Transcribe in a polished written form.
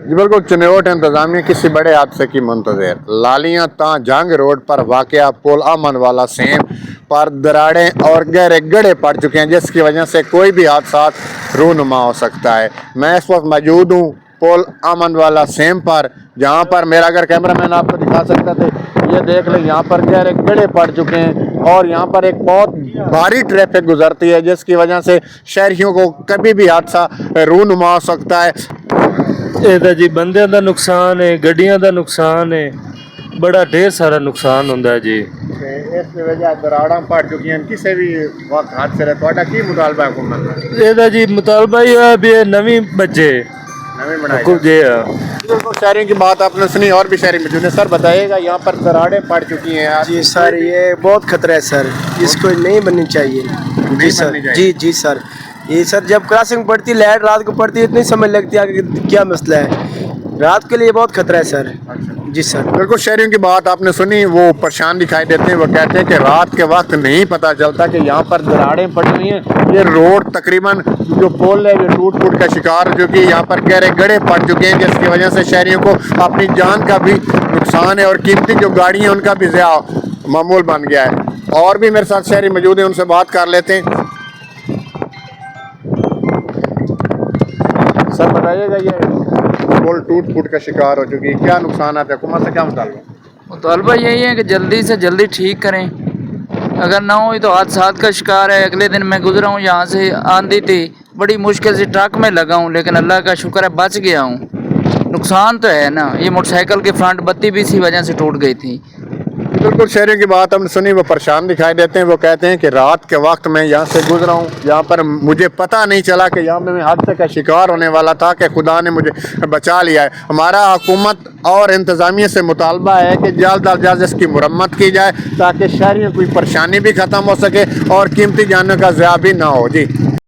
जी बिल्कुल, चिन्होट इंतजामिया किसी बड़े हादसे की मुंतज़र। लालियां ता जंग रोड पर वाक़या पुल अमन वाला सेम पर दरारें और गहरे गड्ढे पड़ चुके हैं, जिसकी वजह से कोई भी हादसा रूनुमा हो सकता है। मैं इस वक्त मौजूद हूँ पुल अमन वाला सेम पर, जहाँ पर मेरा अगर कैमरामैन आपको दिखा सकता थे, ये देख ले यहाँ पर गहरे गड्ढे पड़ चुके हैं और यहाँ पर एक बहुत भारी ट्रैफिक गुजरती है, जिसकी वजह से शहरियों को कभी भी हादसा रूनुमा हो सकता है। ਇਹਦਾ ਜੀ ਬੰਦਿਆਂ ਦਾ ਨੁਕਸਾਨ ਹੈ, ਗੱਡੀਆਂ ਦਾ ਨੁਕਸਾਨ ਹੈ, ਬੜਾ ਢੇਰ ਸਾਰਾ ਨੁਕਸਾਨ ਹੁੰਦਾ ਹੈ ਜੀ। ਇਸ ਵਜ੍ਹਾ ਦਰਾੜਾਂ ਪੜ ਚੁੱਕੀਆਂ, ਕਿਸੇ ਵੀ ਵਕਤ ਹਾਦਸੇ ਦਾ ਤੁਹਾਡਾ ਕੀ ਮੁਤਾਲਬਾ ਹੈ ਹੁਕੂਮਤ ਦਾ? ਇਹਦਾ ਜੀ ਮੁਤਾਲਬਾ ਇਹ ਹੈ ਵੀ ਇਹ ਨਵੀਂ ਬੱਜੇ नवी बनाई को जी हाँ। बिल्कुल, शहरियों की बात आपने सुनी, और भी शहरी मौजूद है। सर बताइएगा, यहाँ पर दरारें पड़ चुकी हैं। जी सर, ये बहुत खतरा है सर, इसको नहीं बननी चाहिए। जी सर, जी सर, ये सर जब क्रॉसिंग पड़ती है, लाइट रात को पड़ती है, इतनी समझ लगती है कि क्या मसला है। रात के लिए बहुत खतरा है सर। जी सर, बिल्कुल, शहरियों की बात आपने सुनी, वो परेशान दिखाई देते हैं। वो कहते हैं कि रात के वक्त नहीं पता चलता कि यहाँ पर दरारें पड़ी हुई हैं। ये रोड तकरीबन जो पुल है ये टूट फूट का शिकार हो चुकी है, यहाँ पर गहरे गड्ढे पड़ चुके हैं, जिसकी वजह से शहरियों को अपनी जान का भी नुकसान है और कीमती जो गाड़ियाँ हैं उनका भी ज़िया मामूल बन गया है। और भी मेरे साथ शहरी मौजूद हैं, उनसे बात कर लेते हैं। सर बताइएगा, ये पुल टूट फूट का शिकार हो चुकी है, क्या नुकसान है, हुकूमत से क्या मुतालबा? मुतालबा यही है कि जल्दी से जल्दी ठीक करें, अगर ना हो तो हादसात का शिकार है। अगले दिन मैं गुजरा हूँ, यहाँ से आंधी थी, बड़ी मुश्किल से ट्रक में लगा हूँ, लेकिन अल्लाह का शुक्र है बच गया हूँ। नुकसान तो है ना, ये मोटरसाइकिल की फ्रंट बत्ती भी इसी वजह से टूट गई थी। बिल्कुल, शहरियों की बात हमने सुनी, वो परेशान दिखाई देते हैं। वो कहते हैं कि रात के वक्त मैं यहाँ से गुजरा हूँ, यहाँ पर मुझे पता नहीं चला कि यहाँ पे मैं हादसे का शिकार होने वाला था, कि खुदा ने मुझे बचा लिया है। हमारा हुकूमत और इंतज़ामिया से मुतालबा है कि जल्द अज जल्द इसकी मुरम्मत की जाए, ताकि शहरियों की परेशानी भी ख़त्म हो सके और कीमती जानों का ज़िया भी ना हो। जी।